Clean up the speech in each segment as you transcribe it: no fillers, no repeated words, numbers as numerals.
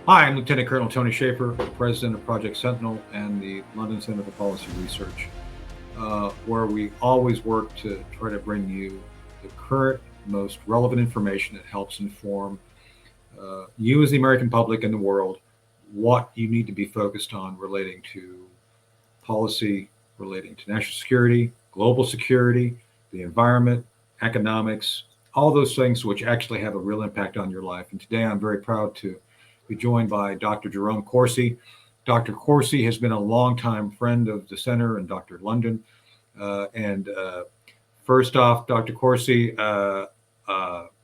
Hi, I'm Lieutenant Colonel Tony Shaffer, President of Project Sentinel and the London Center for Policy Research, where we always work to try to bring you the current, most relevant information that helps inform you as the American public and the world what you need to be focused on relating to policy, relating to national security, global security, the environment, economics, all those things which actually have a real impact on your life. And today I'm very proud to be joined by Dr. Jerome Corsi. Dr. Corsi has been a longtime friend of the center and Dr. London. And first off, Dr. Corsi,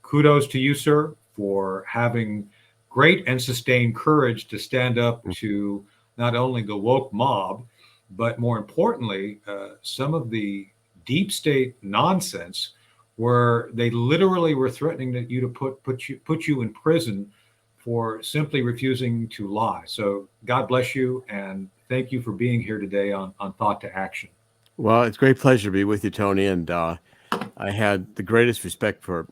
kudos to you, sir, for having great and sustained courage to stand up to not only the woke mob, but more importantly, some of the deep state nonsense where they literally were threatening that you to put you in prison for simply refusing to lie. So God bless you and thank you for being here today on Thought to Action. Well, it's a great pleasure to be with you, Tony. And I had the greatest respect for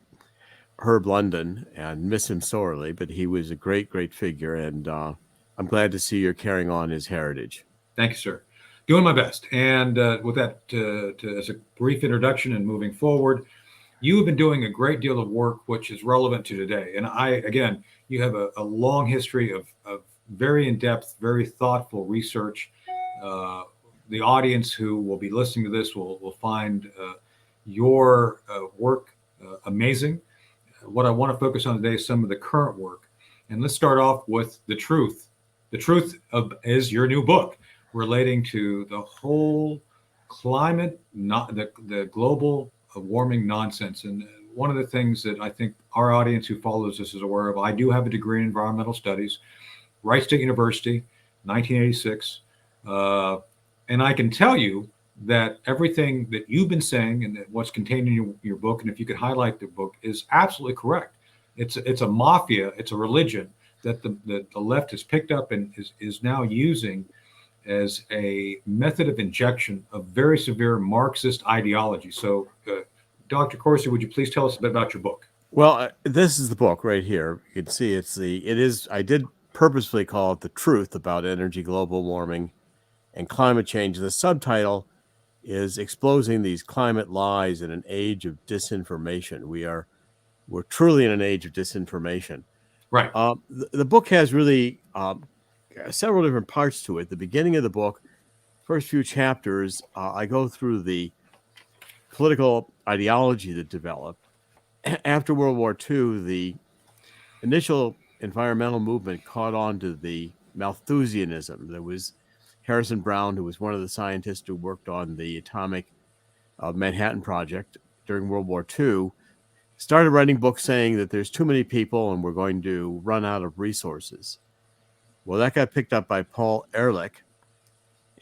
Herb London and miss him sorely, but he was a great, great figure. And I'm glad to see you're carrying on his heritage. Thank you, sir. Doing my best. And with that, as a brief introduction and moving forward, you have been doing a great deal of work which is relevant to today. And again, you have a long history of very in depth, very thoughtful research. Uh, the audience who will be listening to this will find your work amazing. What I want to focus on today is some of the current work. And let's start off with the truth. The truth is your new book relating to the whole climate, not the global warming nonsense. And one of the things that I think our audience who follows this is aware of, I do have a degree in environmental studies, Wright State University, 1986. And I can tell you that everything that you've been saying and that what's contained in your book, and if you could highlight the book, is absolutely correct. It's a mafia, it's a religion that the left has picked up and is now using as a method of injection of very severe Marxist ideology. So, Dr. Corsi, would you please tell us a bit about your book? Well, this is the book right here. You can see I did purposefully call it The Truth About Energy, Global Warming, and Climate Change. The subtitle is Exposing These Climate Lies in an Age of Disinformation. We're truly in an age of disinformation. Right. The book has really several different parts to it. The beginning of the book, first few chapters, I go through the political ideology that developed. After World War II, the initial environmental movement caught on to the Malthusianism. There was Harrison Brown, who was one of the scientists who worked on the atomic Manhattan Project during World War II, started writing books saying that there's too many people and we're going to run out of resources. Well, that got picked up by Paul Ehrlich,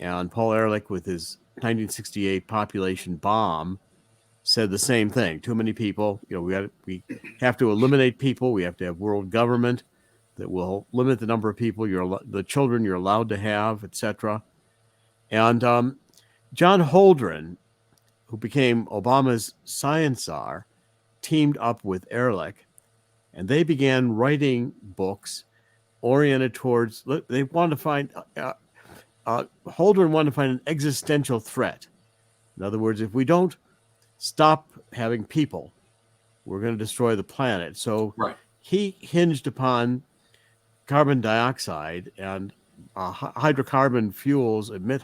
and Paul Ehrlich, with his 1968 population bomb, said the same thing. Too many people. We have to eliminate people. We have to have world government that will limit the number of people the children you're allowed to have, etc. And John Holdren, who became Obama's science czar, teamed up with Ehrlich, and they began writing books oriented towards. They wanted to find. Holdren wanted to find an existential threat. In other words, if we don't stop having people, we're going to destroy the planet. So Right. He hinged upon carbon dioxide, and hydrocarbon fuels emit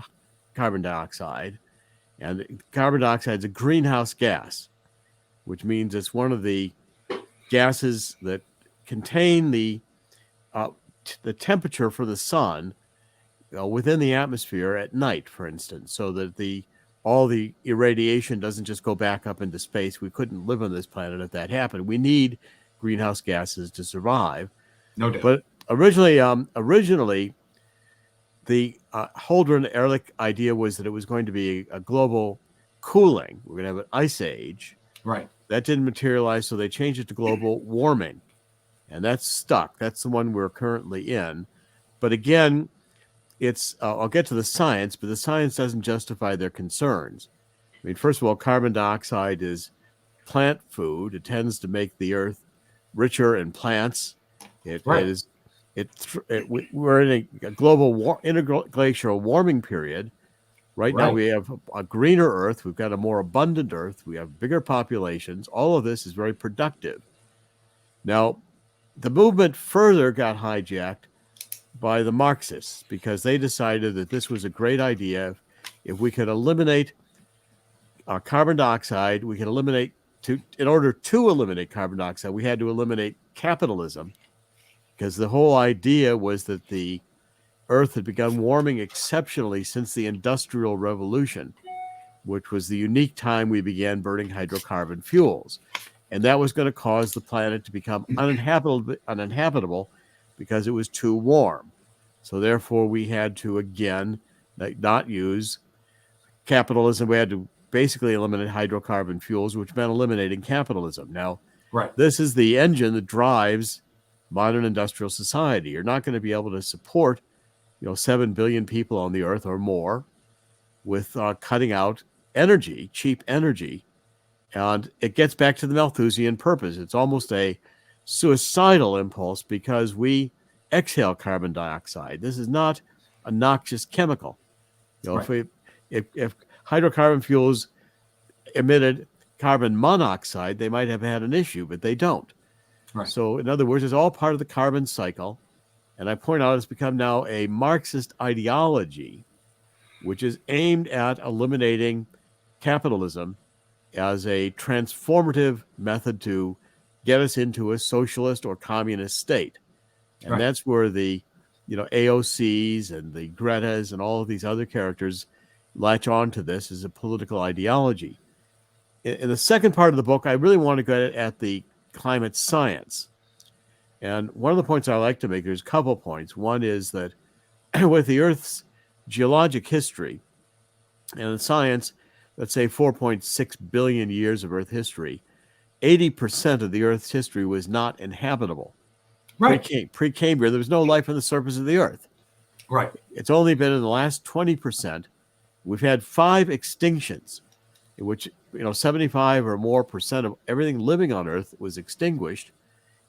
carbon dioxide, and carbon dioxide is a greenhouse gas, which means it's one of the gases that contain the temperature for the sun within the atmosphere at night, for instance, so that all the irradiation doesn't just go back up into space. We couldn't live on this planet if that happened. We need greenhouse gases to survive. No doubt. But originally, the Holdren Ehrlich idea was that it was going to be a global cooling. We're going to have an ice age. Right. That didn't materialize, so they changed it to global warming. And that's stuck. That's the one we're currently in. But again, I'll get to the science, but the science doesn't justify their concerns. I mean, first of all, carbon dioxide is plant food. It tends to make the earth richer in plants. It Right. is we're in a global interglacial warming period. Right now, Right. we have a greener Earth. We've got a more abundant Earth. We have bigger populations. All of this is very productive. Now, the movement further got hijacked by the Marxists because they decided that this was a great idea. If we could eliminate carbon dioxide, we could eliminate in order to eliminate carbon dioxide, we had to eliminate capitalism, because the whole idea was that the Earth had begun warming exceptionally since the Industrial Revolution, which was the unique time we began burning hydrocarbon fuels. And that was going to cause the planet to become uninhabitable because it was too warm. So therefore, we had to, again, not use capitalism. We had to basically eliminate hydrocarbon fuels, which meant eliminating capitalism. Now, Right. this is the engine that drives modern industrial society. You're not going to be able to support 7 billion people on the earth or more with cutting out energy, cheap energy. And it gets back to the Malthusian purpose. It's almost a suicidal impulse because we exhale carbon dioxide. This is not a noxious chemical. Right. If hydrocarbon fuels emitted carbon monoxide, they might have had an issue, but they don't. Right. So in other words, it's all part of the carbon cycle. And I point out it's become now a Marxist ideology, which is aimed at eliminating capitalism as a transformative method to get us into a socialist or communist state. And Right. that's where the AOCs and the Gretas and all of these other characters latch on to this as a political ideology. In the second part of the book, I really want to go at the climate science. And one of the points I like to make, there's a couple points. One is that with the Earth's geologic history and the science, let's say 4.6 billion years of Earth history, 80% of the Earth's history was not inhabitable. Right. Pre-Cambrian, there was no life on the surface of the Earth. Right. It's only been in the last 20%. We've had 5 extinctions, in which 75 or more percent of everything living on Earth was extinguished,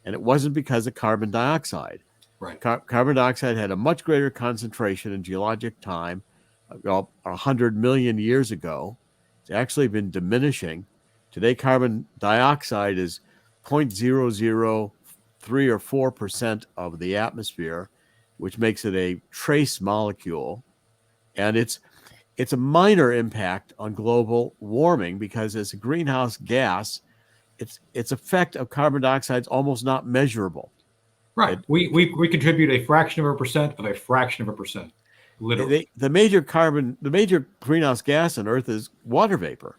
and it wasn't because of carbon dioxide. Right. Carbon dioxide had a much greater concentration in geologic time, 100 million years ago. It's actually been diminishing. Today, carbon dioxide is 0.003 or 4% of the atmosphere, which makes it a trace molecule. And it's a minor impact on global warming because as a greenhouse gas, its effect of carbon dioxide is almost not measurable. Right. We contribute a fraction of a percent of a fraction of a percent, literally. The major greenhouse gas on Earth is water vapor.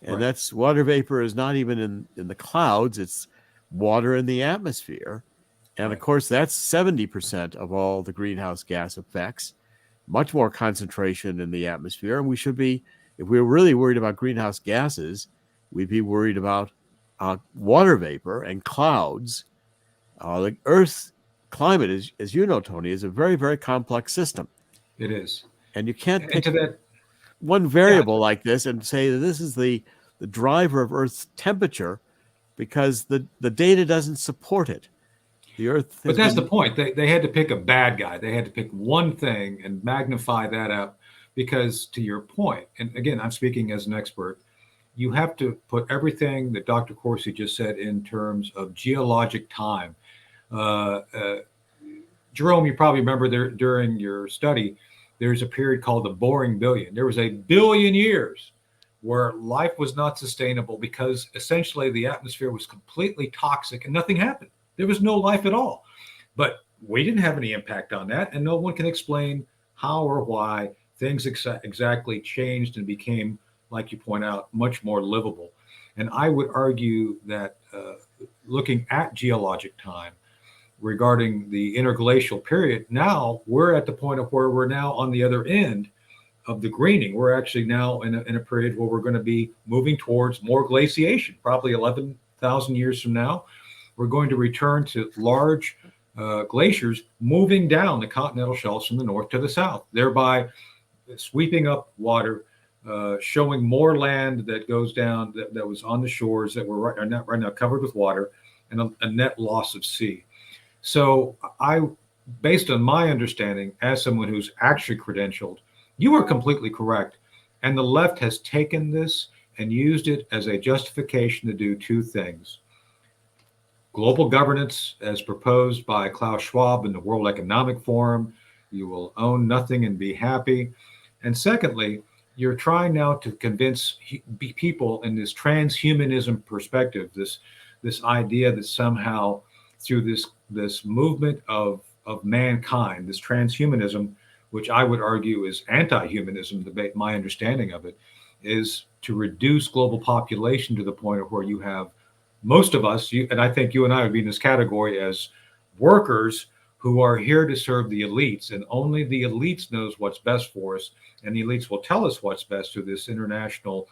And Right. that's water vapor is not even in the clouds, it's water in the atmosphere. And of course, that's 70% of all the greenhouse gas effects, much more concentration in the atmosphere. And we should be, if we were really worried about greenhouse gases, we'd be worried about water vapor and clouds. The Earth's climate, as you know, Tony, is a very, very complex system. It is. And you can't And pick to that, one variable like this and say that this is the driver of Earth's temperature because the data doesn't support it. The Earth but that's the point. They had to pick a bad guy. They had to pick one thing and magnify that up because, to your point, and again, I'm speaking as an expert, you have to put everything that Dr. Corsi just said in terms of geologic time. Uh, uh, Jerome, you probably remember there during your study, there's a period called the boring billion. There was a billion years where life was not sustainable because essentially the atmosphere was completely toxic and nothing happened. There was no life at all. But we didn't have any impact on that, and no one can explain how or why things exactly changed and became, like you point out, much more livable. And I would argue that looking at geologic time regarding the interglacial period, now we're at the point of where we're now on the other end of the greening. We're actually now in a period where we're going to be moving towards more glaciation, probably 11,000 years from now. We're going to return to large glaciers moving down the continental shelves from the north to the south, thereby sweeping up water, showing more land that goes down that was on the shores that were right now covered with water, and a net loss of sea. So I based on my understanding, as someone who's actually credentialed, you are completely correct. And the left has taken this and used it as a justification to do two things: global governance, as proposed by Klaus Schwab in the World Economic Forum. You will own nothing and be happy. And secondly, you're trying now to convince people in this transhumanism perspective, this idea that somehow through this movement of mankind, this transhumanism, which I would argue is anti-humanism, my understanding of it, is to reduce global population to the point of where you have most of us, and I think you and I would be in this category as workers who are here to serve the elites, and only the elites knows what's best for us, and the elites will tell us what's best through this international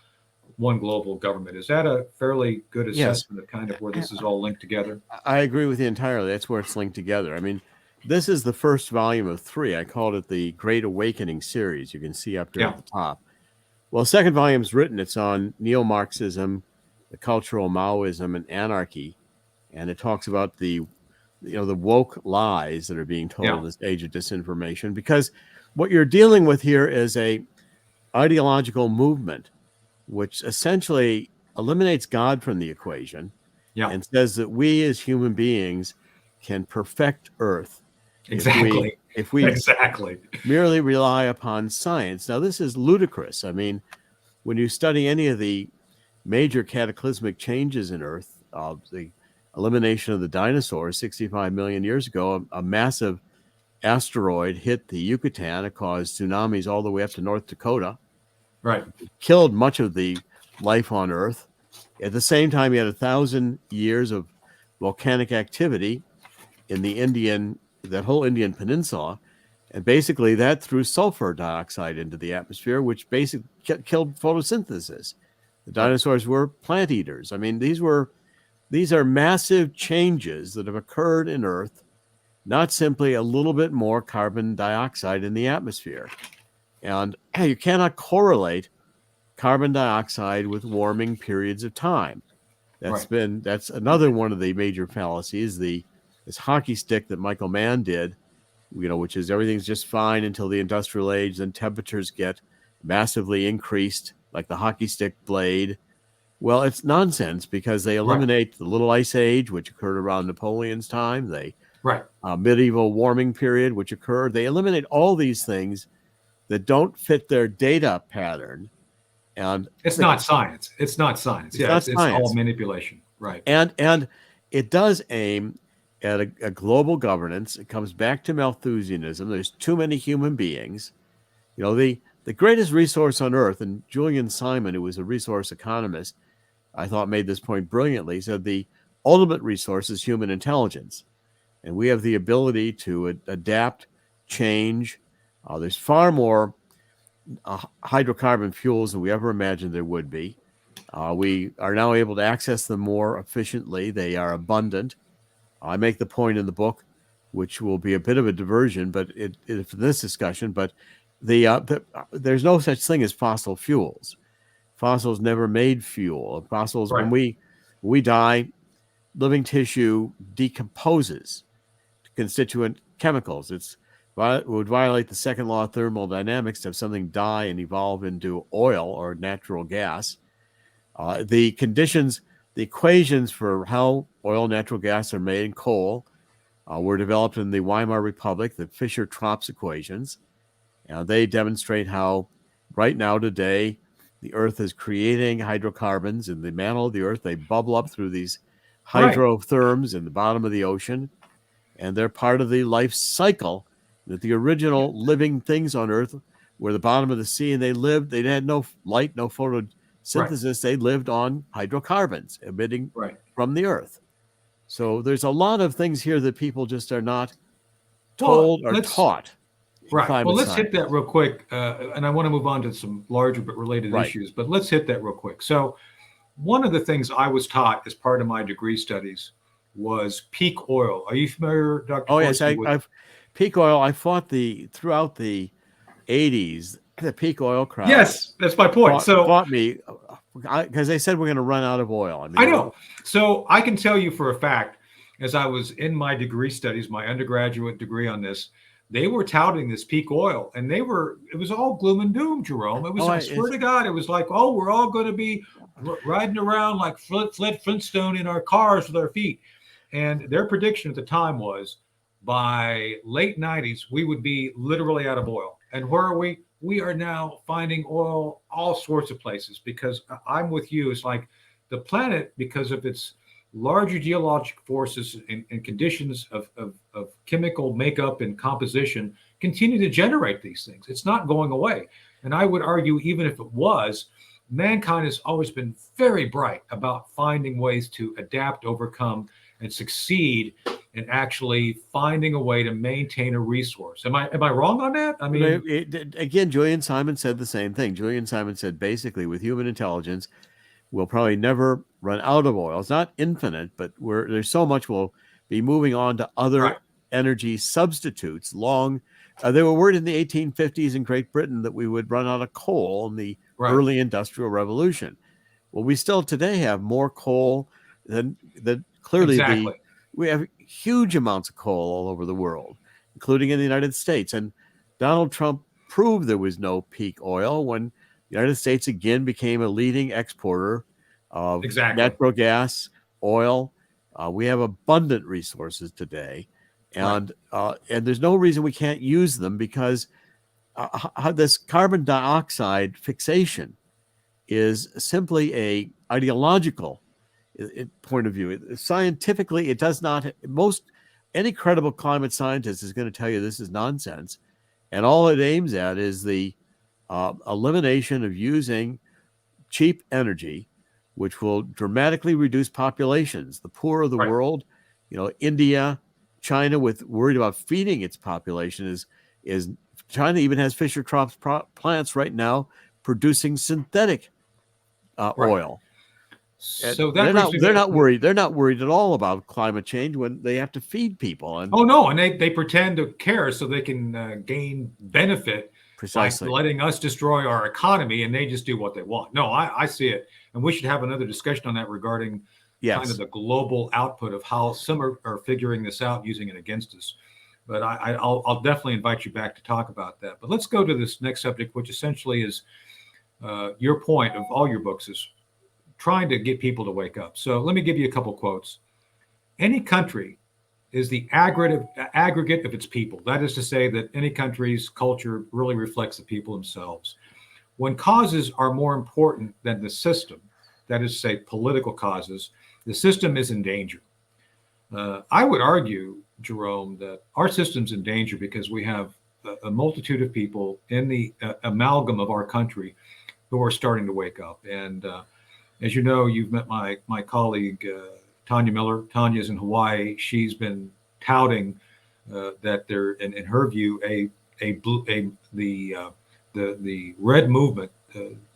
one global government. Is that a fairly good Yes, assessment of kind of where this is all linked together? I agree with you entirely. That's where it's linked together. I mean, this is the first volume of 3. I called it the Great Awakening series. You can see up there Yeah, at the top. Well, the second volume's written. It's on neo-Marxism, the cultural Maoism, and anarchy, and it talks about the woke lies that are being told yeah, in this age of disinformation. Because what you're dealing with here is a ideological movement which essentially eliminates God from the equation yeah, and says that we as human beings can perfect Earth exactly. if we Exactly. merely rely upon science. Now, this is ludicrous. I mean, when you study any of the major cataclysmic changes in Earth, the elimination of the dinosaurs 65 million years ago, a massive asteroid hit the Yucatan. It caused tsunamis all the way up to North Dakota, Right, killed much of the life on Earth. At the same time, you had 1,000 years of volcanic activity in that whole Indian peninsula. And basically, that threw sulfur dioxide into the atmosphere, which basically killed photosynthesis. The right, dinosaurs were plant eaters. I mean, these are massive changes that have occurred in Earth, not simply a little bit more carbon dioxide in the atmosphere. And you cannot correlate carbon dioxide with warming periods of time. right, That's another one of the major fallacies. This hockey stick that Michael Mann did, which is everything's just fine until the industrial age, then temperatures get massively increased, like the hockey stick blade. Well, it's nonsense because they right, eliminate the little ice age, which occurred around Napoleon's time, the right. medieval warming period, which occurred. They eliminate all these things that don't fit their data pattern, and It's not science. It's not science. it's Yeah, not it's all science. manipulation. Right, And it does aim at a global governance. It comes back to Malthusianism. There's too many human beings. The greatest resource on earth, and Julian Simon, who was a resource economist, I thought made this point brilliantly. He said the ultimate resource is human intelligence, and we have the ability to adapt, change. There's far more hydrocarbon fuels than we ever imagined there would be. We are now able to access them more efficiently. They are abundant. I make the point in the book, which will be a bit of a diversion, but for this discussion. But there's no such thing as fossil fuels. Fossils never made fuel. Fossils, right, when we die, living tissue decomposes to constituent chemicals. It would violate the second law of thermodynamics to have something die and evolve into oil or natural gas. The equations for how oil and natural gas are made and coal were developed in the Weimar Republic, the Fischer-Tropsch equations. They demonstrate how right now today the Earth is creating hydrocarbons in the mantle of the Earth. They bubble up through these right. hydrotherms in the bottom of the ocean, and they're part of the life cycle that the original living things on Earth were the bottom of the sea, and they had no light, no Right, photosynthesis. They lived on hydrocarbons emitting right. from the Earth. So there's a lot of things here that people just are not Well, told or taught in right. Well, climate let's hit science. that real quick, and I want to move on to some larger but related Right. issues. But let's hit that real quick. So, one of the things I was taught as part of my degree studies was peak oil. Are you familiar, Dr. Oh yes, Corsi, with? I've peak oil. I fought throughout the 80s. The peak oil crowd Yes, that's my point. So fought me because they said we're going to run out of oil. I I mean, know. So I can tell you for a fact as I was in my degree studies, my undergraduate degree on this, they were touting this peak oil, and it was all gloom and doom, Jerome. It was, Oh, I swear to God, it was like, oh, we're all going to be riding around like Flintstone in our cars with our feet. And their prediction at the time was by late 90s, we would be literally out of oil. And where are we? We are now finding oil all sorts of places because I'm with you. It's like the planet, because of its larger geologic forces and conditions of chemical makeup and composition, continue to generate these things. It's not going away. And I would argue, even if it was, mankind has always been very bright about finding ways to adapt, overcome, and succeed in actually finding a way to maintain a resource. Am I wrong on that? I mean, again, Julian Simon said the same thing. Julian Simon said basically, with human intelligence, we'll probably never run out of oil. It's not infinite, but there's so much we'll be moving on to other right, energy substitutes. They were worried in the 1850s in Great Britain that we would run out of coal in the right, early Industrial Revolution. Well, we still today have more coal than clearly exactly, we have huge amounts of coal all over the world, including in the United States. And Donald Trump proved there was no peak oil when the United States again became a leading exporter of exactly, natural gas, oil. We have abundant resources today, right, and there's no reason we can't use them because this carbon dioxide fixation is simply a ideological point of view. Scientifically, it does not. Any credible climate scientist is going to tell you this is nonsense, and all it aims at is the elimination of using cheap energy, which will dramatically reduce populations. The poor of the right. world, India, China, with worried about feeding its population, is China even has Fisher Tropsch plants right now producing synthetic Right. oil. And So that brings me they're back. not worried. They're not worried at all about climate change when they have to feed people. And Oh no, and they pretend to care so they can gain benefit by precisely, letting us destroy our economy, and they just do what they want. No, I see it, and we should have another discussion on that regarding kind of yes. the global output of how some are figuring this out, using it against us. But I'll definitely invite you back to talk about that. But let's go to this next subject, which essentially is your point of all your books is trying to get people to wake up. So let me give you a couple quotes. Any country is the aggregate of its people. That is to say, that any country's culture really reflects the people themselves. When causes are more important than the system, that is to say, political causes, the system is in danger. I would argue, Jerome, that our system's in danger because we have a multitude of people in the amalgam of our country who are starting to wake up. And as you know, you've met my colleague Tanya Miller. Tanya's in Hawaii. She's been touting that there, in her view, the red movement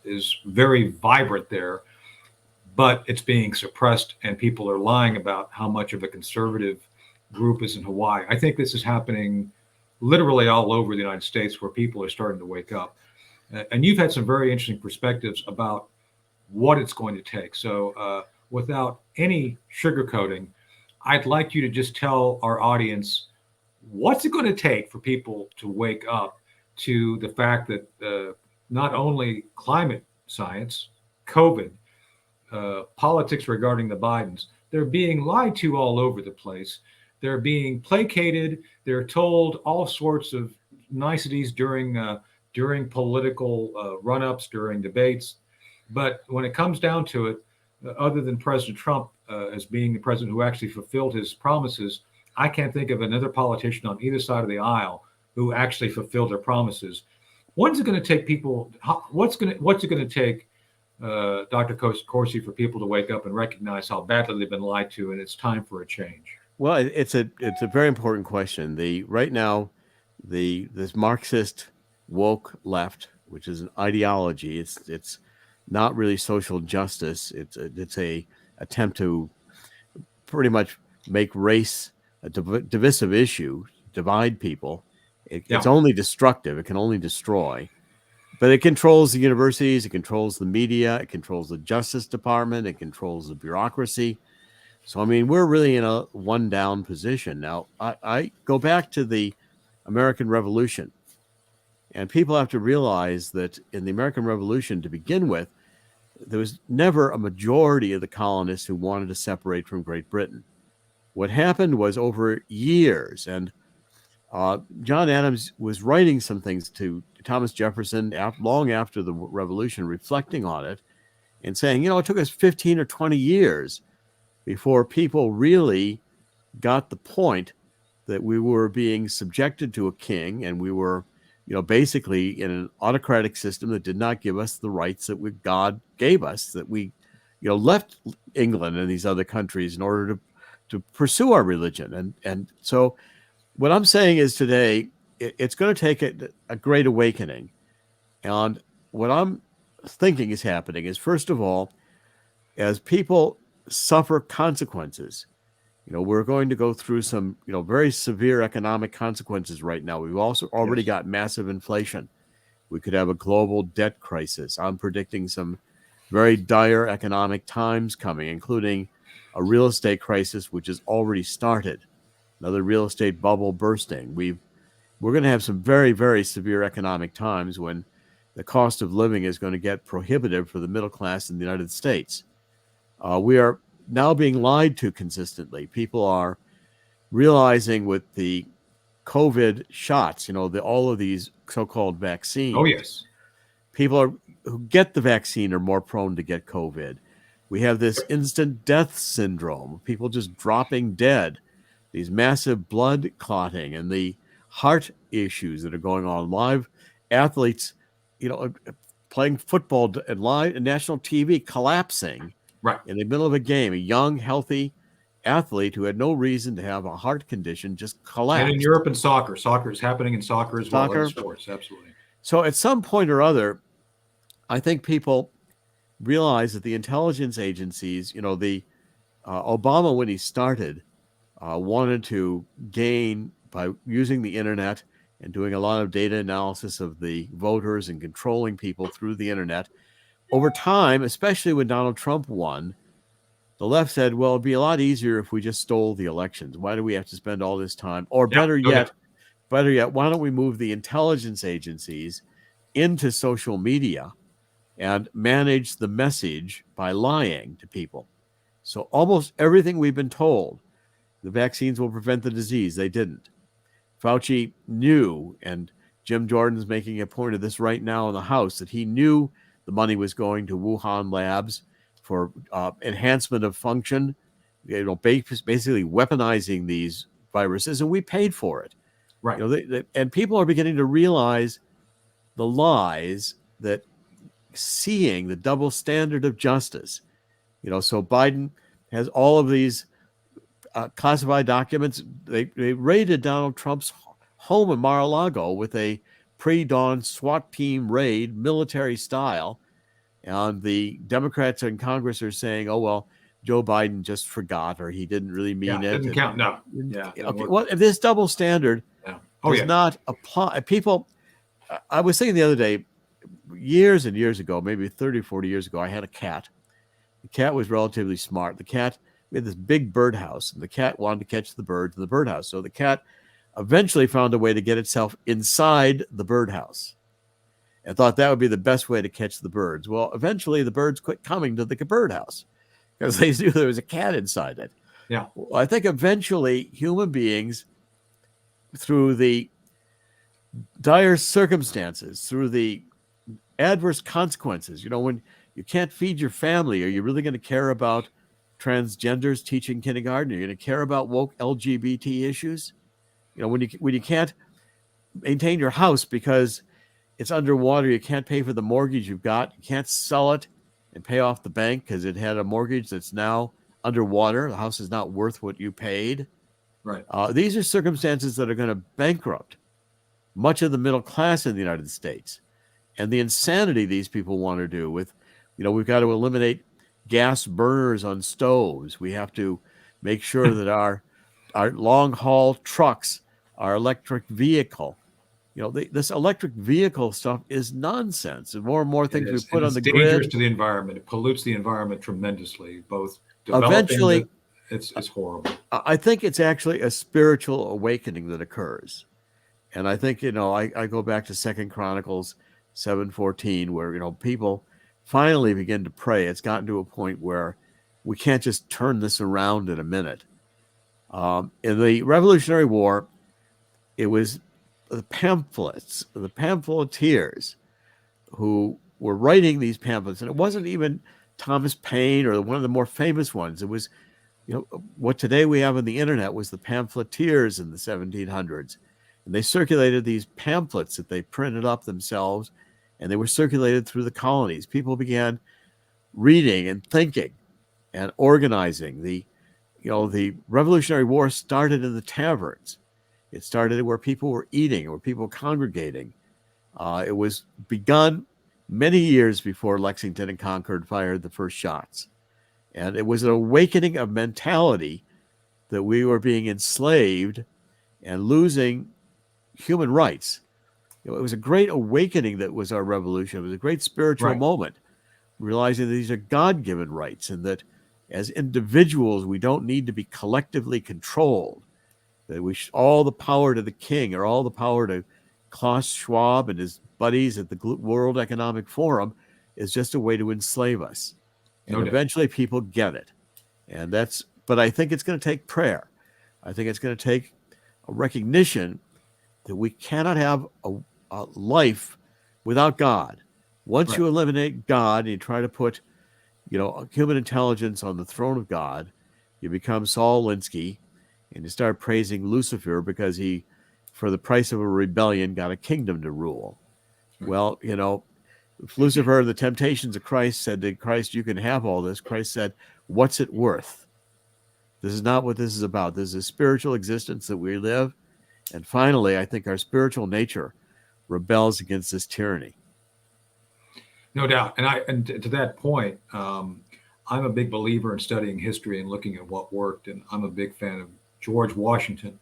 is very vibrant there, but it's being suppressed, and people are lying about how much of a conservative group is in Hawaii. I think this is happening literally all over the United States, where people are starting to wake up. And you've had some very interesting perspectives about what it's going to take. So, without any sugarcoating, I'd like you to just tell our audience what's it going to take for people to wake up to the fact that not only climate science, COVID, politics regarding the Bidens, they're being lied to all over the place. They're being placated. They're told all sorts of niceties during political run-ups, during debates. But when it comes down to it, other than President Trump as being the president who actually fulfilled his promises, I can't think of another politician on either side of the aisle who actually fulfilled their promises. When's it going to take people? What's it going to take, Dr. Corsi, for people to wake up and recognize how badly they've been lied to, and it's time for a change? Well, it's a very important question. Right now, this Marxist woke left, which is an ideology, it's not really social justice. It's a attempt to pretty much make race a divisive issue, divide people. It's Yeah, only destructive. It can only destroy. But it controls the universities. It controls the media. It controls the Justice Department. It controls the bureaucracy. So, I mean, we're really in a one down position. Now, I go back to the American Revolution, and people have to realize that in the American Revolution, to begin with, there was never a majority of the colonists who wanted to separate from Great Britain. What happened was over years, and John Adams was writing some things to Thomas Jefferson long after the Revolution, reflecting on it and saying, it took us 15 or 20 years before people really got the point that we were being subjected to a king, and we were, basically in an autocratic system that did not give us the rights that God gave us, that we, left England and these other countries in order to pursue our religion. And so what I'm saying is today, it's going to take a great awakening. And what I'm thinking is happening is, first of all, as people suffer consequences, we're going to go through some, very severe economic consequences right now. We've also already got massive inflation. We could have a global debt crisis. I'm predicting some very dire economic times coming, including a real estate crisis, which has already started, another real estate bubble bursting. We're going to have some very, very severe economic times when the cost of living is going to get prohibitive for the middle class in the United States. We are now being lied to consistently. People are realizing with the COVID shots, all of these so-called vaccines. Oh, yes. People who get the vaccine are more prone to get COVID. We have this instant death syndrome, people just dropping dead, these massive blood clotting, and the heart issues that are going on. Live athletes, playing football and live national TV collapsing in the middle of a game. A young, healthy athlete who had no reason to have a heart condition just collapsed. And in Europe and soccer is happening in soccer as well. Other sports, absolutely. So at some point or other, I think people realize that the intelligence agencies, the Obama, when he started, wanted to gain by using the internet and doing a lot of data analysis of the voters and controlling people through the internet. Over time, especially when Donald Trump won, the left said, well, it'd be a lot easier if we just stole the elections. Why do we have to spend all this time? Or better yet, why don't we move the intelligence agencies into social media and manage the message by lying to people? So almost everything we've been told, the vaccines will prevent the disease, they didn't. Fauci knew, and Jim Jordan's making a point of this right now in the House, that he knew the money was going to Wuhan labs for enhancement of function, basically weaponizing these viruses, and we paid for it. Right. And people are beginning to realize the lies, that seeing the double standard of justice. So Biden has all of these classified documents. They raided Donald Trump's home in Mar-a-Lago with a pre-dawn SWAT team raid, military style. And the Democrats in Congress are saying, oh, well, Joe Biden just forgot, or he didn't really mean it. Didn't count, no. Okay, well, if this double standard does not apply, people, I was saying the other day, years and years ago, maybe 30, 40 years ago, I had a cat. The cat was relatively smart. We had this big birdhouse, and the cat wanted to catch the birds in the birdhouse. So the cat eventually found a way to get itself inside the birdhouse and thought that would be the best way to catch the birds. Well, eventually the birds quit coming to the birdhouse because they knew there was a cat inside it. Yeah. Well, I think eventually human beings, through the dire circumstances, through the adverse consequences, when you can't feed your family, are you really going to care about transgenders teaching kindergarten? Are you going to care about woke LGBT issues? When you can't maintain your house because it's underwater, you can't pay for the mortgage you've got, you can't sell it and pay off the bank because it had a mortgage that's now underwater. The house is not worth what you paid. Right. These are circumstances that are going to bankrupt much of the middle class in the United States. And the insanity these people want to do with, we've got to eliminate gas burners on stoves. We have to make sure that our long haul trucks, our electric vehicle, this electric vehicle stuff is nonsense. And more things we put on the grid. It's dangerous to the environment. It pollutes the environment tremendously, both eventually It's horrible. I think it's actually a spiritual awakening that occurs. And I think, I go back to Second Chronicles 7:14, where, people finally begin to pray. It's gotten to a point where we can't just turn this around in a minute. In the Revolutionary War, it was the pamphlets, the pamphleteers who were writing these pamphlets. And it wasn't even Thomas Paine or one of the more famous ones. It was, what today we have on the internet was the pamphleteers in the 1700s. And they circulated these pamphlets that they printed up themselves, and they were circulated through the colonies. People began reading and thinking and organizing. The Revolutionary War started in the taverns. It started where people were eating, where people were congregating. It was begun many years before Lexington and Concord fired the first shots. And it was an awakening of mentality that we were being enslaved and losing human rights. It was a great awakening that was our revolution. It was a great spiritual moment, realizing that these are God-given rights and that as individuals, we don't need to be collectively controlled, that all the power to the king or all the power to Klaus Schwab and his buddies at the World Economic Forum is just a way to enslave us. And eventually people get it. But I think it's going to take prayer. I think it's going to take a recognition that we cannot have a life without God. Once you eliminate God and you try to put, human intelligence on the throne of God, you become Saul Alinsky and you start praising Lucifer because he, for the price of a rebellion, got a kingdom to rule. Well, if Lucifer, the temptations of Christ, said to Christ, you can have all this, Christ said, what's it worth? This is not what this is about. This is a spiritual existence that we live. And finally, I think our spiritual nature rebels against this tyranny. No doubt. And to that point, I'm a big believer in studying history and looking at what worked. And I'm a big fan of George Washington.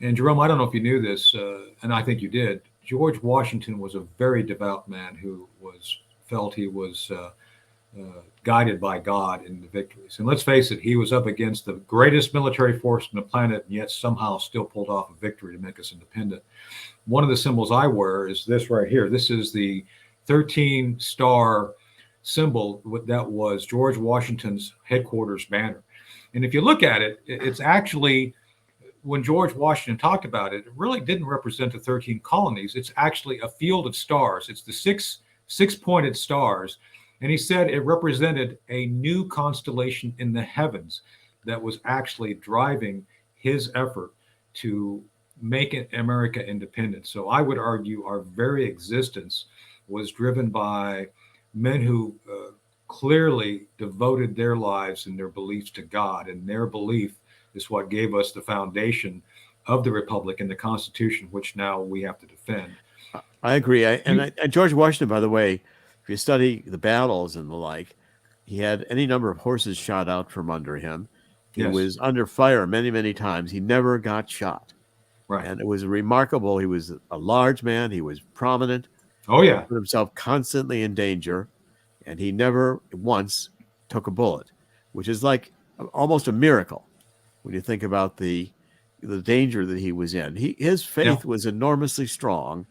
And Jerome, I don't know if you knew this, and I think you did. George Washington was a very devout man who felt he was guided by God in the victories. And let's face it, he was up against the greatest military force on the planet, and yet somehow still pulled off a victory to make us independent. One of the symbols I wear is this right here. This is the 13-star symbol that was George Washington's headquarters banner. And if you look at it, it's actually, when George Washington talked about it, it really didn't represent the 13 colonies. It's actually a field of stars. It's the six-pointed stars. And he said it represented a new constellation in the heavens that was actually driving his effort to make America independent. So I would argue our very existence was driven by men who clearly devoted their lives and their beliefs to God, and their belief is what gave us the foundation of the Republic and the Constitution, which now we have to defend. I agree. And George Washington, by the way, if you study the battles and the like, he had any number of horses shot out from under him. He was under fire many, many times. He never got shot. Right. And it was remarkable. He was a large man. He was prominent. Oh, yeah. He put himself constantly in danger, and he never once took a bullet, which is like almost a miracle when you think about the danger that he was in. His faith was enormously strong,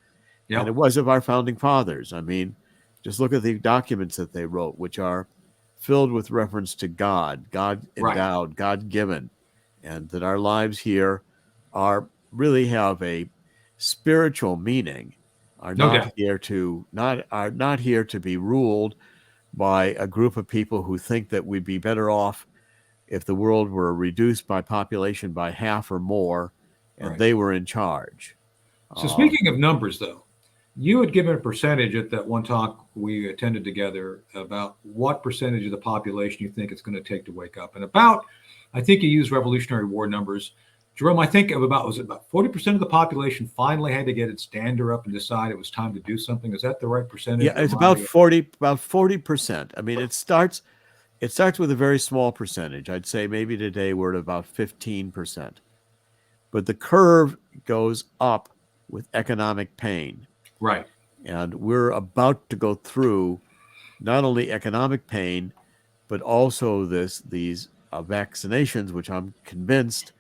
and it was of our founding fathers. I mean, just look at the documents that they wrote, which are filled with reference to God, God endowed, God given, and that our lives here really have a spiritual meaning, are not here to be ruled by a group of people who think that we'd be better off if the world were reduced by population by half or more, and they were in charge. So speaking of numbers, though, you had given a percentage at that one talk we attended together about what percentage of the population you think it's going to take to wake up. And I think you used Revolutionary War numbers. Jerome, I think was it about 40% of the population finally had to get its dander up and decide it was time to do something? Is that the right percentage? Yeah, it's about 40%. I mean, it starts with a very small percentage. I'd say maybe today we're at about 15%. But the curve goes up with economic pain. Right. And we're about to go through not only economic pain, but also these vaccinations, which I'm convinced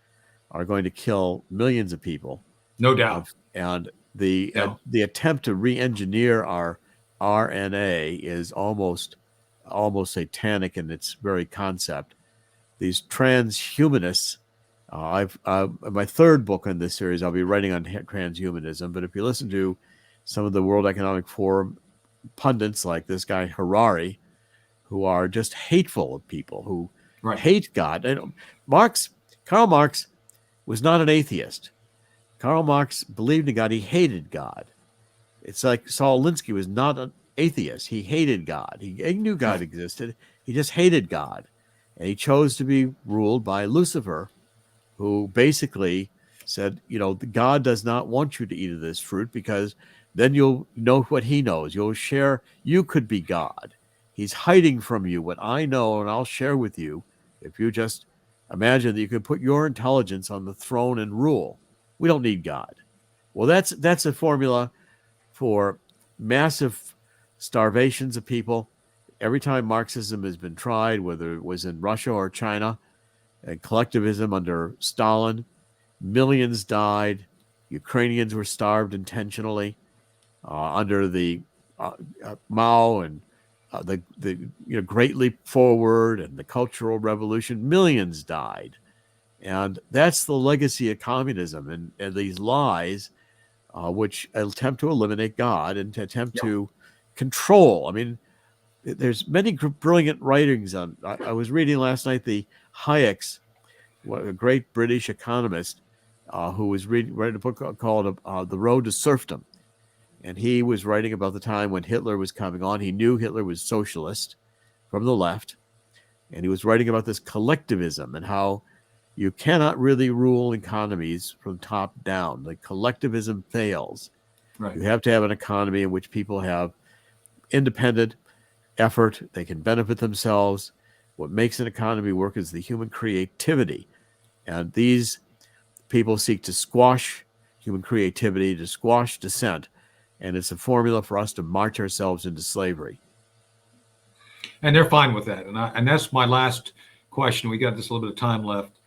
are going to kill millions of people. No doubt. And Yeah. the attempt to re-engineer our RNA is almost satanic in its very concept. These transhumanists. I've my third book in this series. I'll be writing on transhumanism. But if you listen to some of the World Economic Forum pundits, like this guy Harari, who are just hateful of people who Right. hate God. And Karl Marx was not an atheist. Karl Marx believed in God. He hated God. It's like Saul Alinsky was not an atheist. He hated God. He knew God Right. existed. He just hated God. And he chose to be ruled by Lucifer, who basically said, God does not want you to eat of this fruit because then you'll know what he knows. You'll share, you could be God. He's hiding from you what I know, and I'll share with you if you just imagine that you can put your intelligence on the throne and rule. We don't need God. Well, that's a formula for massive starvations of people. Every time Marxism has been tried, whether it was in Russia or China, and collectivism under Stalin, millions died. Ukrainians were starved intentionally under the Mao and the Great Leap Forward and the Cultural Revolution. Millions died, and that's the legacy of communism and these lies, which attempt to eliminate God and to attempt Yeah. to control. I mean, there's many brilliant writings on. I was reading last night the Hayek's, a great British economist, who was writing a book called The Road to Serfdom. And he was writing about the time when Hitler was coming on. He knew Hitler was socialist from the left. And he was writing about this collectivism and how you cannot really rule economies from top down. Like, collectivism fails. Right. You have to have an economy in which people have independent effort. They can benefit themselves. What makes an economy work is the human creativity. And these people seek to squash human creativity, to squash dissent. And it's a formula for us to march ourselves into slavery. And they're fine with that. And that's my last question. We got just a little bit of time left.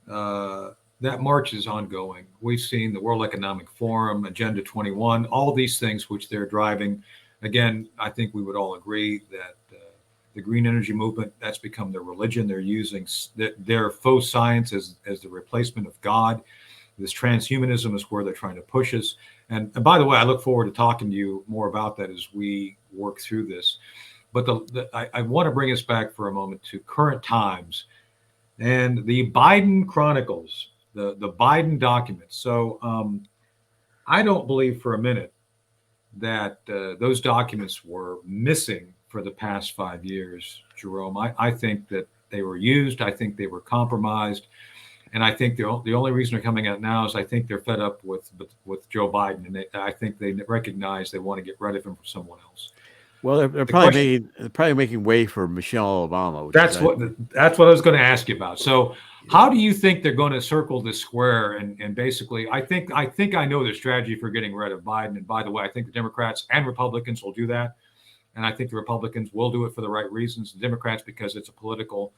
That march is ongoing. We've seen the World Economic Forum, Agenda 21, all these things which they're driving. Again, I think we would all agree that the green energy movement, that's become their religion. They're using their faux science as the replacement of God. This transhumanism is where they're trying to push us. And by the way, I look forward to talking to you more about that as we work through this. But I want to bring us back for a moment to current times and the Biden Chronicles, the Biden documents. So I don't believe for a minute that those documents were missing for the past 5 years, Jerome. I think that they were used. I think they were compromised. And I think the only reason they're coming out now is I think they're fed up with Joe Biden, and I think they recognize they want to get rid of him for someone else. Well, they're probably making way for Michelle Obama. That's what I was going to ask you about. So, how do you think they're going to circle this square? And basically, I think I know the strategy for getting rid of Biden. And by the way, I think the Democrats and Republicans will do that, and I think the Republicans will do it for the right reasons. The Democrats because it's a political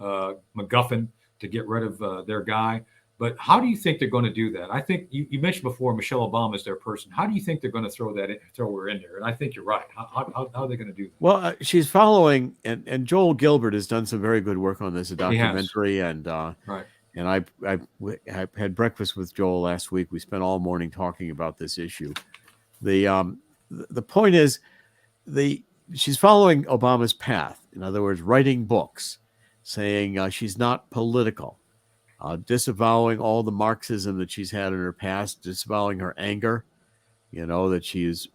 MacGuffin to get rid of their guy. But how do you think they're going to do that? I think you mentioned before Michelle Obama is their person. How do you think they're going to throw her in there? And I think you're right. How are they going to do that? Well, she's following, and Joel Gilbert has done some very good work on this, a documentary. And right. And I had breakfast with Joel last week. We spent all morning talking about this issue. The point is, she's following Obama's path. In other words, writing books, saying she's not political. Disavowing all the Marxism that she's had in her past, disavowing her anger, that she's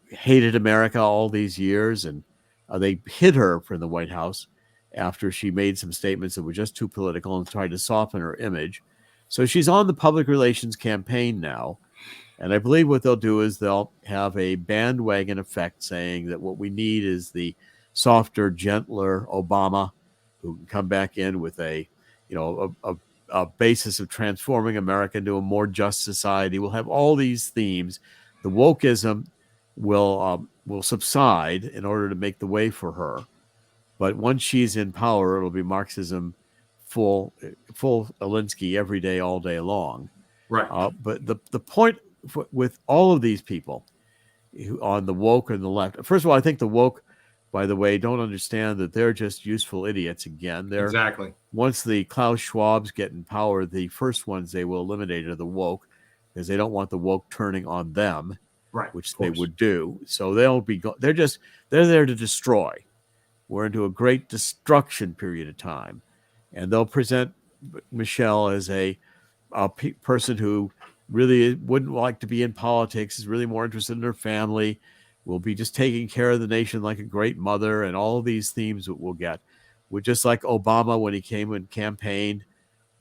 hated America all these years. And they hid her from the White House after she made some statements that were just too political and tried to soften her image. So she's on the public relations campaign now. And I believe what they'll do is they'll have a bandwagon effect saying that what we need is the softer, gentler Obama who can come back in with a basis of transforming America into a more just society. We'll have all these themes. The wokeism will subside in order to make the way for her. But once she's in power, it'll be Marxism full Alinsky every day, all day long. Right. But the point with all of these people on the woke and the left, first of all, I think the woke, by the way, don't understand that they're just useful idiots again. They're Exactly. Once the Klaus Schwabs get in power, the first ones they will eliminate are the woke, because they don't want the woke turning on them, Right. which they would do. So they're there to destroy. We're into a great destruction period of time, and they'll present Michelle as a person who really wouldn't like to be in politics, is really more interested in her family, will be just taking care of the nation like a great mother, and all of these themes that we'll get. We're just like Obama when he came and campaigned.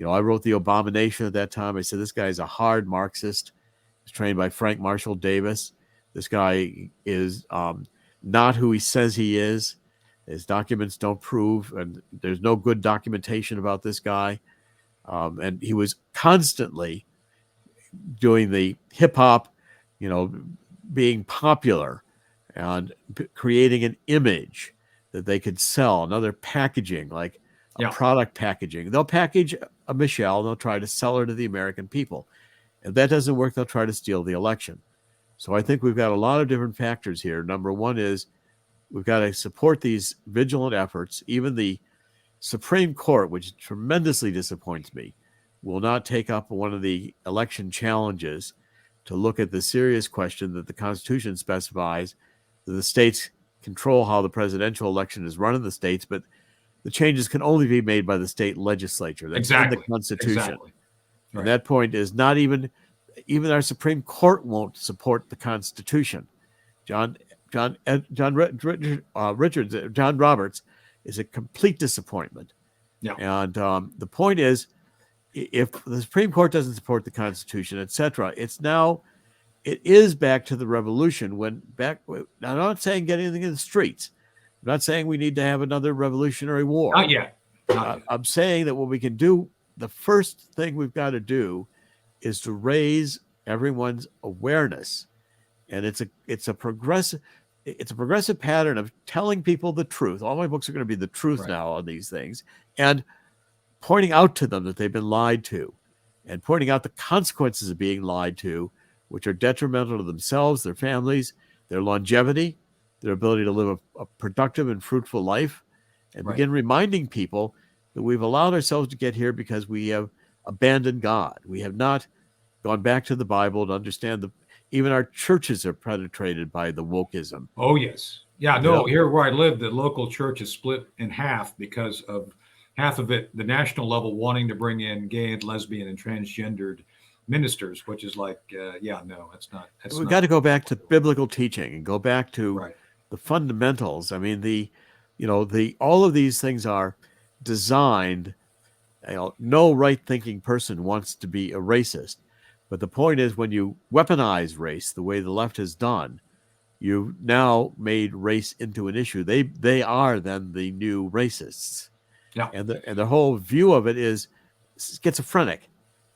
I wrote the Abomination at that time. I said, this guy is a hard Marxist. He's trained by Frank Marshall Davis. This guy is not who he says he is. His documents don't prove, and there's no good documentation about this guy. And he was constantly doing the hip hop, being popular and creating an image that they could sell, another packaging, like a product packaging. They'll package a Michelle, and they'll try to sell her to the American people. If that doesn't work, they'll try to steal the election. So I think we've got a lot of different factors here. Number one is we've got to support these vigilant efforts. Even the Supreme Court, which tremendously disappoints me, will not take up one of the election challenges to look at the serious question that the Constitution specifies that the states control how the presidential election is run in the states, but the changes can only be made by the state legislature. That's in the Constitution. Exactly. Right. And that point is not even our Supreme Court won't support the Constitution. John Roberts is a complete disappointment. Yeah. And the point is, if the Supreme Court doesn't support the Constitution, etc., it is back to the revolution. I'm not saying get anything in the streets. I'm not saying we need to have another revolutionary war. Not yet. I'm saying that what we can do, the first thing we've got to do is to raise everyone's awareness. And it's a progressive pattern of telling people the truth. All my books are going to be the truth now on these things, and pointing out to them that they've been lied to, and pointing out the consequences of being lied to, which are detrimental to themselves, their families, their longevity, their ability to live a productive and fruitful life, and begin reminding people that we've allowed ourselves to get here because we have abandoned God. We have not gone back to the Bible to understand even our churches are penetrated by the wokeism. Oh, yes. Yeah, no, here where I live, the local church is split in half because of half of it, the national level, wanting to bring in gay and lesbian and transgendered ministers, which is like, no, that's not. We've got to go back to biblical teaching and go back to the fundamentals. I mean, all of these things are designed. No right-thinking person wants to be a racist. But the point is, when you weaponize race the way the left has done, you've now made race into an issue. They are then the new racists. Yeah. And the whole view of it is schizophrenic.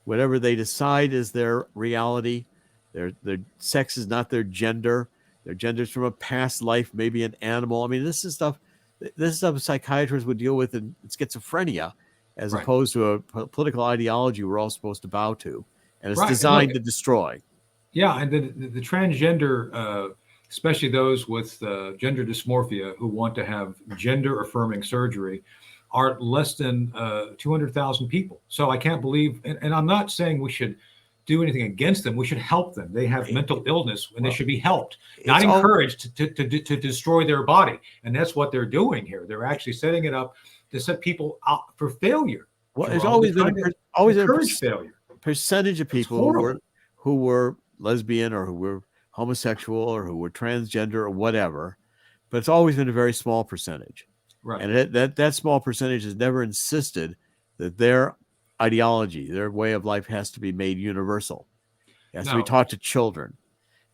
Whatever they decide is their reality. Their sex is not their gender. Their gender is from a past life, maybe an animal. I mean, this is stuff psychiatrists would deal with in schizophrenia, as opposed to a political ideology we're all supposed to bow to. And it's designed to destroy. Yeah, and the transgender, especially those with gender dysmorphia who want to have gender-affirming surgery, are less than 200,000 people. So I can't believe, and I'm not saying we should do anything against them. We should help them. They have mental illness, and they should be helped, not encouraged to destroy their body. And that's what they're doing here. They're actually setting it up to set people out for failure. Well, there's always been failure. Percentage of people who were lesbian or who were homosexual or who were transgender or whatever, but it's always been a very small percentage. Right. And that small percentage has never insisted that their ideology, their way of life has to be made universal. It has to be taught to children.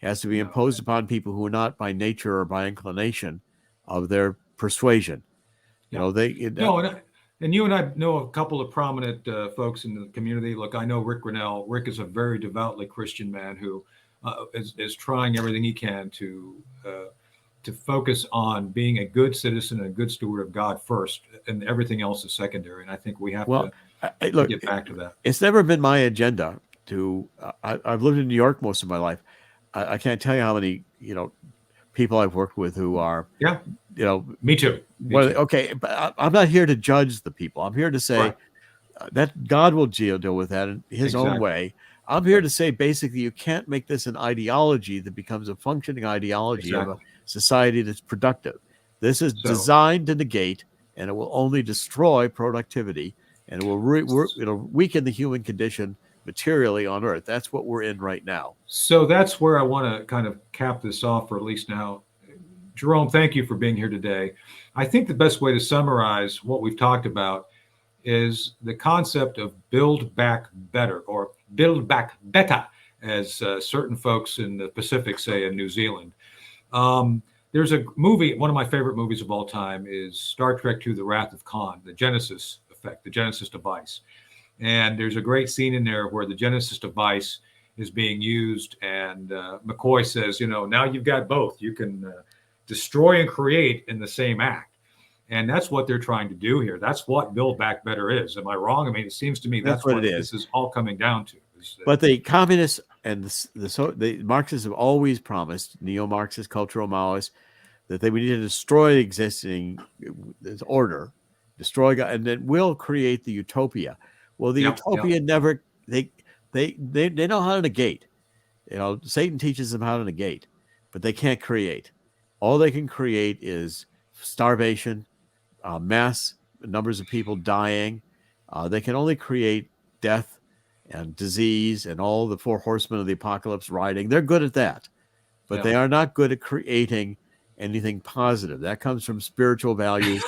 It has to be imposed upon people who are not by nature or by inclination of their persuasion. And you and I know a couple of prominent folks in the community. Look, I know Rick Grinnell. Rick is a very devoutly Christian man who is trying everything he can to to focus on being a good citizen and a good steward of God first, and everything else is secondary. And I think we have Well, to look, get back to that. it's never been my agenda to. I've lived in New York most of my life. I can't tell you how many people I've worked with who are Yeah, me too. Me too. okay, but I'm not here to judge the people. I'm here to say Right. that God will deal with that in His own Exactly. way. I'm here to say basically you can't make this an ideology that becomes a functioning ideology of a Exactly. society that's productive. This is So designed to negate, and it will only destroy productivity, and it will it'll weaken the human condition materially on Earth. That's what we're in right now. so that's where I want to kind of cap this off, for at least now. Jerome, thank you for being here today. I think the best way to summarize what we've talked about is the concept of build back better, or build back better, as certain folks in the Pacific say in New Zealand. There's a movie, one of my favorite movies of all time is Star Trek II, The Wrath of Khan, the Genesis effect, the Genesis device. And there's a great scene in there where the Genesis device is being used, and McCoy says, now you've got both. You can destroy and create in the same act. And that's what they're trying to do here. That's what Build Back Better is. Am I wrong? I mean, it seems to me That's that's what what it is. this is all coming down to. But the communists and the Marxists have always promised, neo-Marxist, cultural Maoists, that we need to destroy existing order, destroy God, and then we'll create the utopia. Well, the utopia never they know how to negate. Satan teaches them how to negate, but they can't create. All they can create is starvation, mass numbers of people dying. They can only create death and disease and all the four horsemen of the apocalypse riding. They're good at that, but they are not good at creating anything positive. That comes from spiritual values,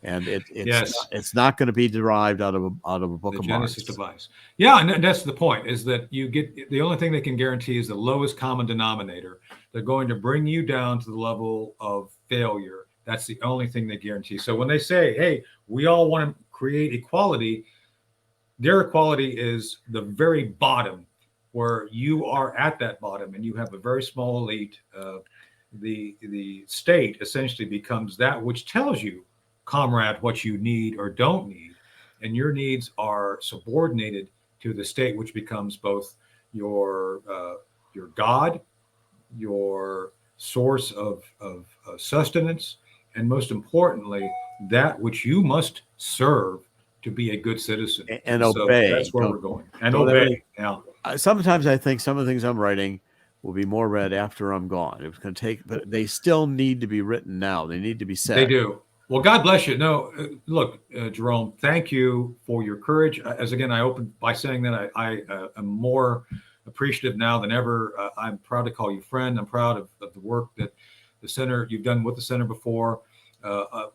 and it's not going to be derived out of a book the of Genesis Marx. device. Yeah, and that's the point, is that you get, the only thing they can guarantee is the lowest common denominator. They're going to bring you down to the level of failure. That's the only thing they guarantee. So when they say, hey, we all want to create equality, their equality is the very bottom, where you are at that bottom and you have a very small elite. The state essentially becomes that which tells you, comrade, what you need or don't need, and your needs are subordinated to the state, which becomes both your God, your source of sustenance, and most importantly, that which you must serve to be a good citizen, and so obey. that's where we're going. And obey. Yeah. Sometimes I think some of the things I'm writing will be more read after I'm gone. It's going to take, but they still need to be written now. They need to be said. They do. Well, God bless you. No, look, Jerome, thank you for your courage. As again, I opened by saying that I am more appreciative now than ever. I'm proud to call you friend. I'm proud of the work that the center, you've done with the center before.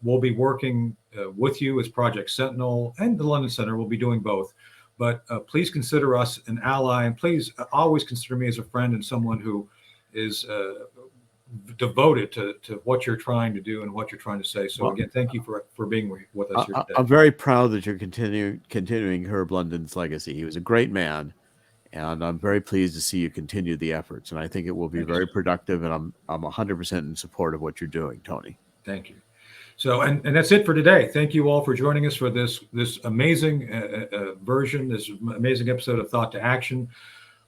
We'll be working with you as Project Sentinel, and the London Center. We'll be doing both. But please consider us an ally, and please always consider me as a friend and someone who is devoted to what you're trying to do and what you're trying to say. So again, thank you for being with us here today. I'm very proud that you're continuing Herb London's legacy. He was a great man, and I'm very pleased to see you continue the efforts. And I think it will be very productive. And I'm 100% in support of what you're doing, Tony. Thank you. So, and that's it for today. Thank you all for joining us for this amazing version, this amazing episode of Thought to Action,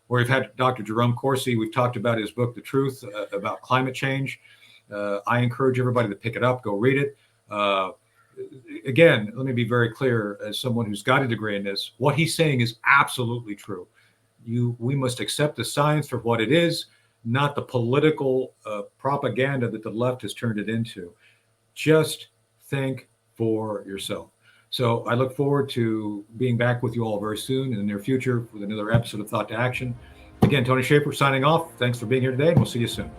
where we've had Dr. Jerome Corsi. We've talked about his book, The Truth, about climate change. I encourage everybody to pick it up, go read it. Again, let me be very clear, as someone who's got a degree in this, what he's saying is absolutely true. We must accept the science for what it is, not the political propaganda that the left has turned it into. Just think for yourself. So I look forward to being back with you all very soon in the near future with another episode of Thought to Action. Again, Tony Shaffer signing off. Thanks for being here today, and we'll see you soon.